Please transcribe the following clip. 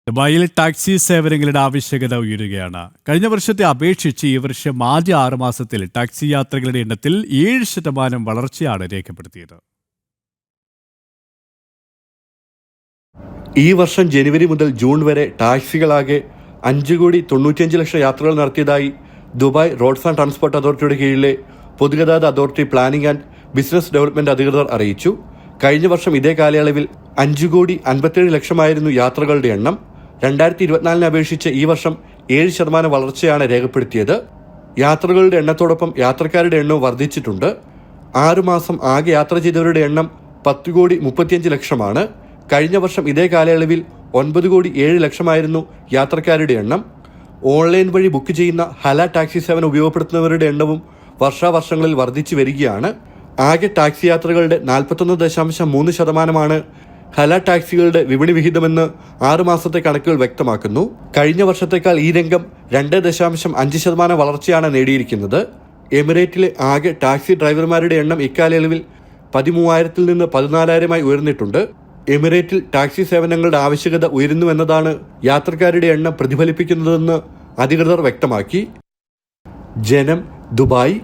ദുബായിൽ ടാക്സി സേവനങ്ങളുടെ ആവശ്യകത ഉയരുകയാണ്. കഴിഞ്ഞ വർഷത്തെ അപേക്ഷിച്ച് ഈ വർഷം ആദ്യ 6 മാസത്തിൽ ടാക്സി യാത്രകളുടെ എണ്ണത്തിൽ 7% വളർച്ചയാണ് രേഖപ്പെടുത്തിയത്. ഈ വർഷം ജനുവരി മുതൽ ജൂൺ വരെ ടാക്സികളാകെ 5,95,00,000 യാത്രകൾ നടത്തിയതായി ദുബായ് റോഡ്സ് ആൻഡ് ട്രാൻസ്പോർട്ട് അതോറിറ്റിയുടെ കീഴിലെ പൊതുഗതാഗത authority planning and business development അധികൃതർ അറിയിച്ചു. കഴിഞ്ഞ വർഷം ഇതേ കാലയളവിൽ 5,57,00,000 യാത്രകളുടെ എണ്ണം. 2024 അപേക്ഷിച്ച് ഈ വർഷം 7% വളർച്ചയാണ് രേഖപ്പെടുത്തിയത്. യാത്രകളുടെ എണ്ണത്തോടൊപ്പം യാത്രക്കാരുടെ എണ്ണവും വർദ്ധിച്ചിട്ടുണ്ട്. 6 മാസം ആകെ യാത്ര ചെയ്തവരുടെ എണ്ണം 10,35,00,000. കഴിഞ്ഞ വർഷം ഇതേ കാലയളവിൽ 9,07,00,000 യാത്രക്കാരുടെ എണ്ണം. ഓൺലൈൻ വഴി ബുക്ക് ചെയ്യുന്ന ഹല ടാക്സി സേവനം ഉപയോഗപ്പെടുത്തുന്നവരുടെ എണ്ണവും വർഷാവർഷങ്ങളിൽ വർദ്ധിച്ചു വരികയാണ്. ആകെ ടാക്സി യാത്രകളുടെ 41.3% ഹല ടാക്സികളുടെ വിപണി വിഹിതമെന്ന് 6 മാസത്തെ കണക്കുകൾ വ്യക്തമാക്കുന്നു. കഴിഞ്ഞ വർഷത്തേക്കാൾ ഈ രംഗം 2.5% വളർച്ചയാണ് നേടിയിരിക്കുന്നത്. എമിറേറ്റിലെ ആകെ ടാക്സി ഡ്രൈവർമാരുടെ എണ്ണം ഇക്കാലയളവിൽ 13,000 നിന്ന് 14,000 ഉയർന്നിട്ടുണ്ട്. എമിറേറ്റിൽ ടാക്സി സേവനങ്ങളുടെ ആവശ്യകത ഉയരുന്നുവെന്നതാണ് യാത്രക്കാരുടെ എണ്ണം പ്രതിഫലിപ്പിക്കുന്നതെന്ന് അധികൃതർ വ്യക്തമാക്കി. ജനം, ദുബായ്.